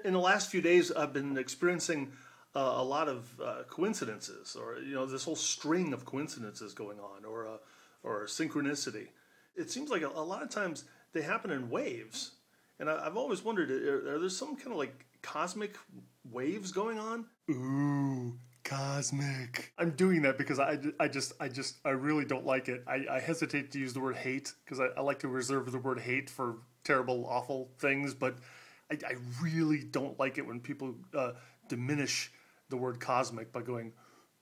In the last few days, I've been experiencing a lot of coincidences, or this whole string of coincidences going on, or synchronicity. It seems like a lot of times they happen in waves, and I've always wondered: are there some kind of like cosmic waves going on? Ooh, cosmic. I'm doing that because I really don't like it. I hesitate to use the word hate because I like to reserve the word hate for terrible, awful things, but I really don't like it when people diminish the word cosmic by going,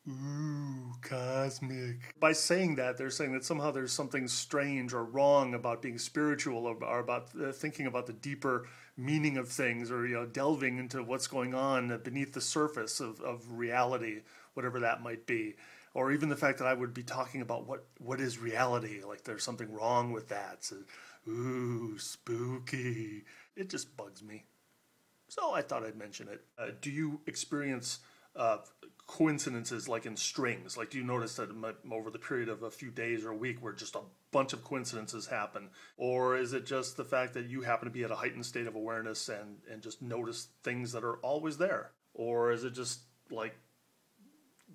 ooh, cosmic. By saying that, they're saying that somehow there's something strange or wrong about being spiritual, or about thinking about the deeper meaning of things, or delving into what's going on beneath the surface of reality, whatever that might be. Or even the fact that I would be talking about what is reality, like there's something wrong with that. So, ooh, spooky. It just bugs me. So I thought I'd mention it. Do you experience coincidences like in strings? Like, do you notice that over the period of a few days or a week where just a bunch of coincidences happen? Or is it just the fact that you happen to be at a heightened state of awareness and just notice things that are always there? Or is it just like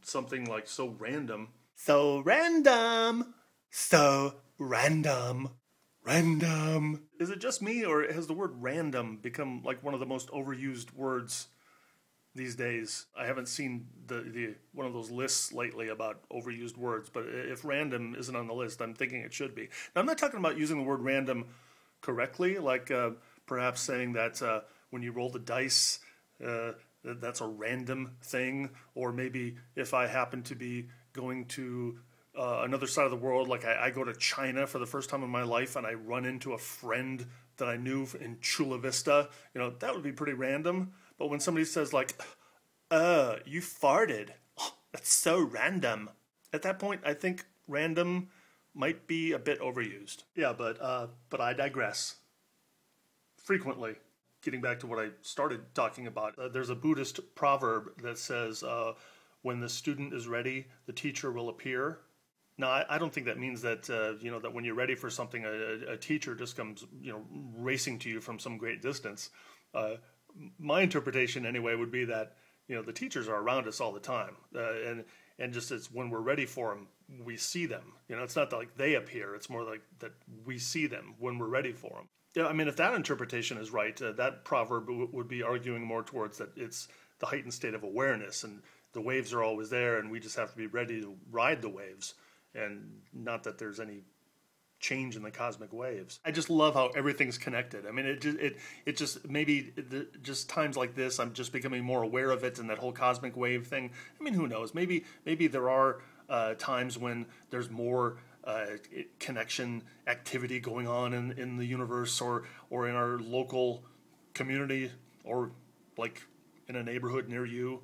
something like so random? So random! So random! Random. Is it just me, or has the word random become like one of the most overused words these days? I haven't seen the one of those lists lately about overused words, but if random isn't on the list, I'm thinking it should be. Now, I'm not talking about using the word random correctly, like perhaps saying that when you roll the dice, that's a random thing, or maybe if I happen to be going to another side of the world, like I go to China for the first time in my life and I run into a friend that I knew in Chula Vista, that would be pretty random. But when somebody says like, you farted, oh, that's so random. At that point, I think random might be a bit overused. Yeah, but I digress. Frequently, getting back to what I started talking about, there's a Buddhist proverb that says, when the student is ready, the teacher will appear. Now, I don't think that means that, that when you're ready for something, a teacher just comes, racing to you from some great distance. My interpretation, anyway, would be that, the teachers are around us all the time. And just as when we're ready for them, we see them. It's not like they appear. It's more like that we see them when we're ready for them. Yeah, I mean, if that interpretation is right, that proverb would be arguing more towards that it's the heightened state of awareness, and the waves are always there, and we just have to be ready to ride the waves. And not that there's any change in the cosmic waves. I just love how everything's connected. I mean, it just maybe just times like this, I'm just becoming more aware of it, and that whole cosmic wave thing. I mean, who knows? Maybe there are times when there's more connection activity going on in the universe, or in our local community, or like in a neighborhood near you,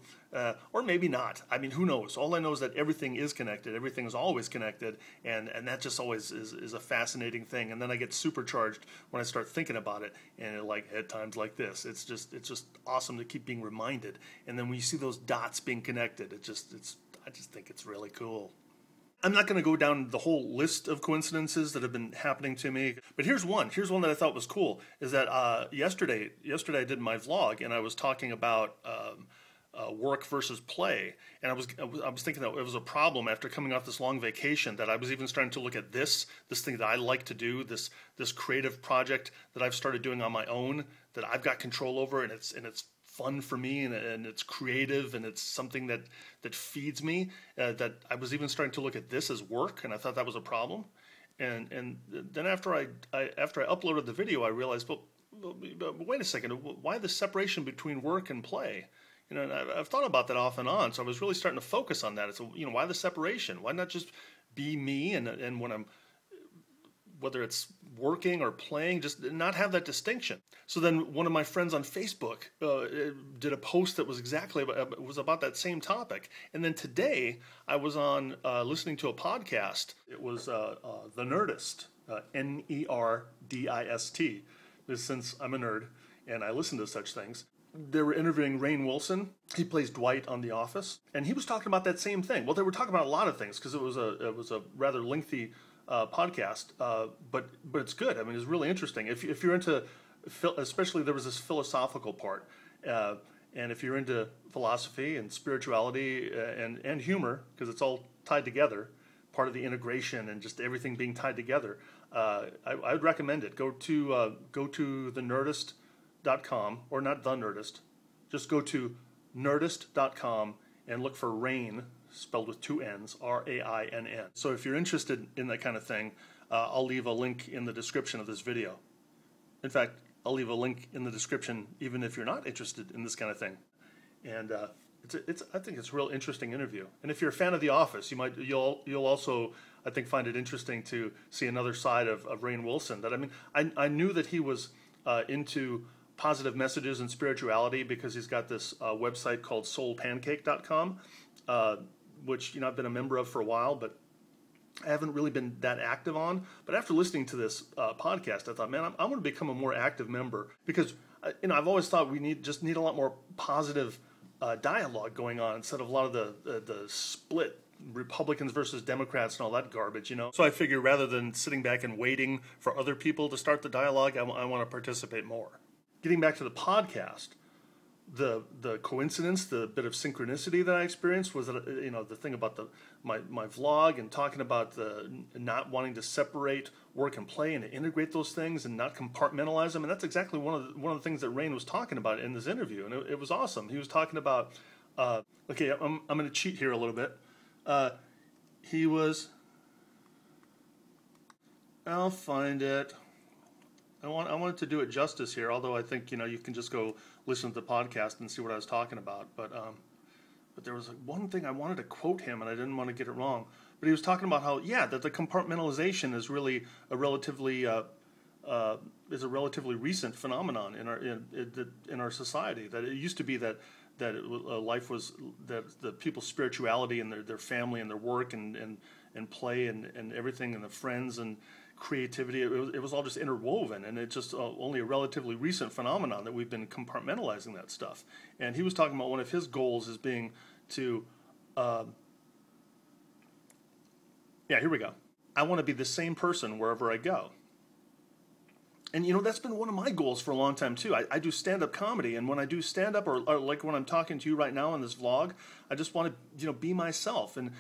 or maybe not. I mean, who knows? All I know is that everything is connected. Everything is always connected, and that just always is a fascinating thing. And then I get supercharged when I start thinking about it, and like at times like this, it's just awesome to keep being reminded. And then when you see those dots being connected, I just think it's really cool. I'm not going to go down the whole list of coincidences that have been happening to me, but here's one. Here's one that I thought was cool, is that yesterday I did my vlog, and I was talking about work versus play, and I was thinking that it was a problem after coming off this long vacation, that I was even starting to look at this thing that I like to do, this creative project that I've started doing on my own, that I've got control over, and it's fun for me, and it's creative, and it's something that feeds me, that I was even starting to look at this as work, and I thought that was a problem. And then after I uploaded the video, I realized, well, wait a second, why the separation between work and play? And I've thought about that off and on, so I was really starting to focus on that. It's why the separation? Why not just be me, and when I'm, whether it's working or playing, just not have that distinction. So then one of my friends on Facebook did a post that was about that same topic. And then today I was on listening to a podcast. It was the Nerdist, Nerdist. Since I'm a nerd and I listen to such things. They were interviewing Rainn Wilson. He plays Dwight on The Office, and he was talking about that same thing. Well, they were talking about a lot of things because it was a rather lengthy podcast, but it's good. I mean, it's really interesting. If you're into especially there was this philosophical part. And if you're into philosophy and spirituality and humor, because it's all tied together, part of the integration and just everything being tied together, I would recommend it. Go to the Nerdist.com, or not the Nerdist, just go to Nerdist.com and look for Rainn, spelled with 2 N's, Rainn. So if you're interested in that kind of thing, I'll leave a link in the description of this video. In fact, I'll leave a link in the description even if you're not interested in this kind of thing. And I think it's a real interesting interview. And if you're a fan of The Office, you'll also, I think, find it interesting to see another side of Rainn Wilson. That, I mean, I knew that he was into positive messages and spirituality because he's got this website called soulpancake.com, which I've been a member of for a while, but I haven't really been that active on. But after listening to this podcast, I thought, man, I want to become a more active member, because I've always thought we need a lot more positive dialogue going on instead of a lot of the split Republicans versus Democrats and all that garbage, So I figure rather than sitting back and waiting for other people to start the dialogue, I want to participate more. Getting back to the podcast, the coincidence, the bit of synchronicity that I experienced was that, the thing about my vlog and talking about the not wanting to separate work and play and to integrate those things and not compartmentalize them. And that's exactly one of the things that Rainn was talking about in this interview. And it was awesome. He was talking about, okay, I'm going to cheat here a little bit. I'll find it. I wanted to do it justice here, although I think you can just go listen to the podcast and see what I was talking about. But there was one thing I wanted to quote him, and I didn't want to get it wrong. But he was talking about how that the compartmentalization is really a relatively recent phenomenon in our society. That it used to be that life was that the people's spirituality and their family and their work and play and everything and the friends and creativity, it was all just interwoven, and it's just only a relatively recent phenomenon that we've been compartmentalizing that stuff. And he was talking about one of his goals as being to here we go. I want to be the same person wherever I go. And that's been one of my goals for a long time too. I do stand-up comedy, and when I do stand-up, or like when I'm talking to you right now in this vlog, I just want to be myself and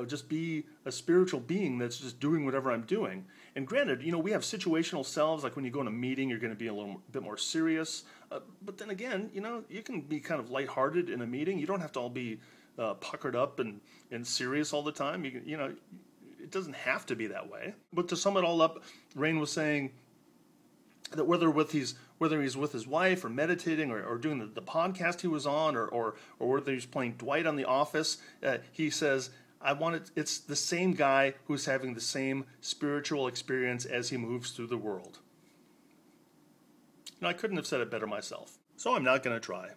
just be a spiritual being that's just doing whatever I'm doing. And granted, we have situational selves, like when you go in a meeting, you're going to be a little bit more serious. But then again, you can be kind of lighthearted in a meeting. You don't have to all be puckered up and serious all the time. It doesn't have to be that way. But to sum it all up, Rainn was saying that whether he's with his wife or meditating or doing the podcast he was on or whether he's playing Dwight on The Office, he says, it's the same guy who's having the same spiritual experience as he moves through the world. I couldn't have said it better myself, so I'm not going to try.